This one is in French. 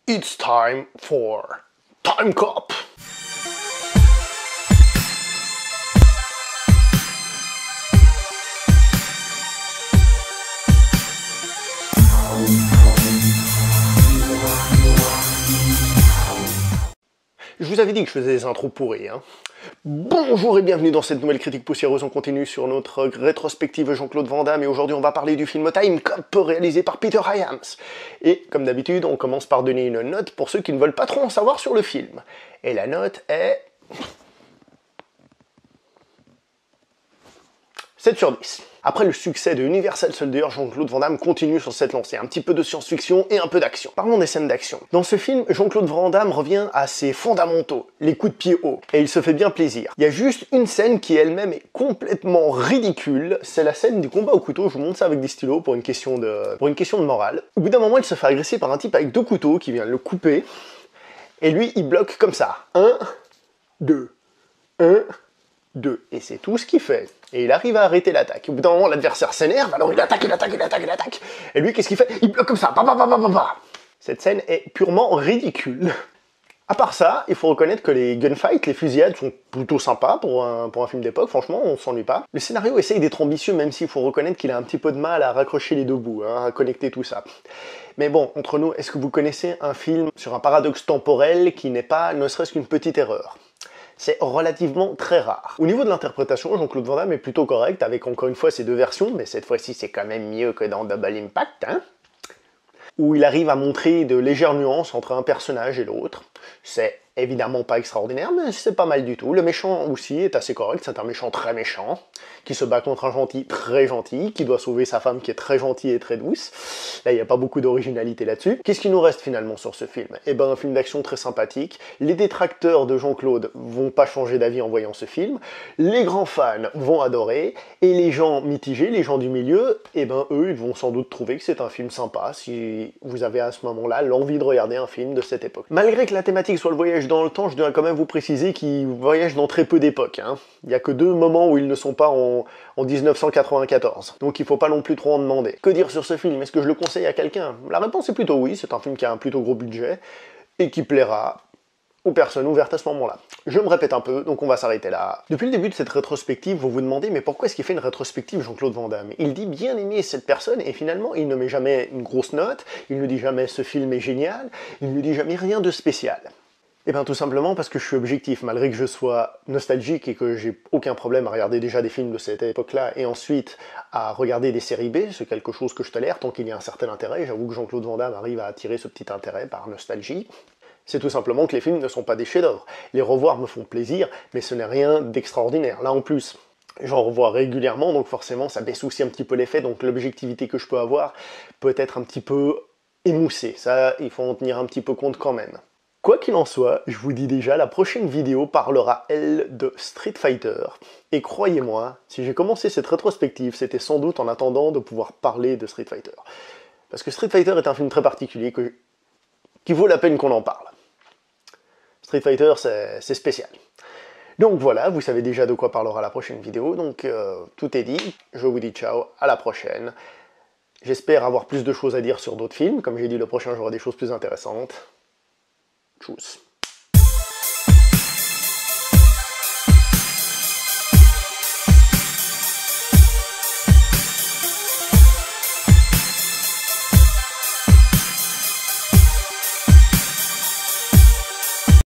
It's time for Time Cop. Je vous avais dit que je faisais des intros pourries, hein. Bonjour et bienvenue dans cette nouvelle critique poussiéreuse. On continue sur notre rétrospective Jean-Claude Van Damme et aujourd'hui on va parler du film Time Cop réalisé par Peter Hyams. Et comme d'habitude, on commence par donner une note pour ceux qui ne veulent pas trop en savoir sur le film. Et la note est 7 sur 10. Après le succès de Universal Soldier, Jean-Claude Van Damme continue sur cette lancée. Un petit peu de science-fiction et un peu d'action. Parlons des scènes d'action. Dans ce film, Jean-Claude Van Damme revient à ses fondamentaux, les coups de pied hauts, et il se fait bien plaisir. Il y a juste une scène qui elle-même est complètement ridicule, c'est la scène du combat au couteau. Je vous montre ça avec des stylos pour une question de morale. Au bout d'un moment, il se fait agresser par un type avec 2 couteaux qui vient le couper, et lui, il bloque comme ça. 1, 2, 1, 2. Et c'est tout ce qu'il fait. Et il arrive à arrêter l'attaque. Au bout d'un moment, l'adversaire s'énerve, alors il attaque. Et lui, qu'est-ce qu'il fait? Il bloque comme ça. Cette scène est purement ridicule. À part ça, il faut reconnaître que les gunfights, les fusillades sont plutôt sympas pour un film d'époque, franchement, on s'ennuie pas. Le scénario essaye d'être ambitieux, même s'il faut reconnaître qu'il a un petit peu de mal à raccrocher les deux bouts, hein, à connecter tout ça. Mais bon, entre nous, est-ce que vous connaissez un film sur un paradoxe temporel qui n'est pas ne serait-ce qu'une petite erreur? C'est relativement très rare. Au niveau de l'interprétation, Jean-Claude Van Damme est plutôt correct, avec encore une fois ces deux versions, mais cette fois-ci c'est quand même mieux que dans Double Impact, hein, où il arrive à montrer de légères nuances entre un personnage et l'autre. C'est évidemment pas extraordinaire, mais c'est pas mal du tout. Le méchant aussi est assez correct, c'est un méchant très méchant, qui se bat contre un gentil très gentil, qui doit sauver sa femme qui est très gentille et très douce. Là, il n'y a pas beaucoup d'originalité là-dessus. Qu'est-ce qui nous reste finalement sur ce film? Eh ben, un film d'action très sympathique. Les détracteurs de Jean-Claude vont pas changer d'avis en voyant ce film. Les grands fans vont adorer. Et les gens mitigés, les gens du milieu, eh ben, eux, ils vont sans doute trouver que c'est un film sympa, si vous avez à ce moment-là l'envie de regarder un film de cette époque. Malgré que la thématique soit le voyage dans le temps, je dois quand même vous préciser qu'il voyage dans très peu d'époques, hein. Il n'y a que 2 moments où ils ne sont pas en 1994. Donc il faut pas non plus trop en demander. Que dire sur ce film? Est-ce que je le conseille à quelqu'un? La réponse est plutôt oui, c'est un film qui a un plutôt gros budget et qui plaira aux personnes ouvertes à ce moment-là. Je me répète un peu, donc on va s'arrêter là. Depuis le début de cette rétrospective, vous vous demandez mais pourquoi est-ce qu'il fait une rétrospective Jean-Claude Van Damme? Il dit bien aimer cette personne et finalement il ne met jamais une grosse note, il ne dit jamais ce film est génial, il ne dit jamais rien de spécial. Eh bien tout simplement parce que je suis objectif, malgré que je sois nostalgique et que j'ai aucun problème à regarder déjà des films de cette époque-là et ensuite à regarder des séries B, c'est quelque chose que je tolère tant qu'il y a un certain intérêt. J'avoue que Jean-Claude Van Damme arrive à attirer ce petit intérêt par nostalgie. C'est tout simplement que les films ne sont pas des chefs-d'œuvre. Les revoir me font plaisir, mais ce n'est rien d'extraordinaire. Là en plus, j'en revois régulièrement, donc forcément ça baisse aussi un petit peu l'effet, donc l'objectivité que je peux avoir peut être un petit peu émoussée. Ça, il faut en tenir un petit peu compte quand même. Quoi qu'il en soit, je vous dis déjà, la prochaine vidéo parlera, elle, de Street Fighter. Et croyez-moi, si j'ai commencé cette rétrospective, c'était sans doute en attendant de pouvoir parler de Street Fighter. Parce que Street Fighter est un film très particulier qui vaut la peine qu'on en parle. Street Fighter, c'est spécial. Donc voilà, vous savez déjà de quoi parlera la prochaine vidéo, donc tout est dit. Je vous dis ciao, à la prochaine. J'espère avoir plus de choses à dire sur d'autres films. Comme j'ai dit, le prochain, j'aurai des choses plus intéressantes. Tchuss.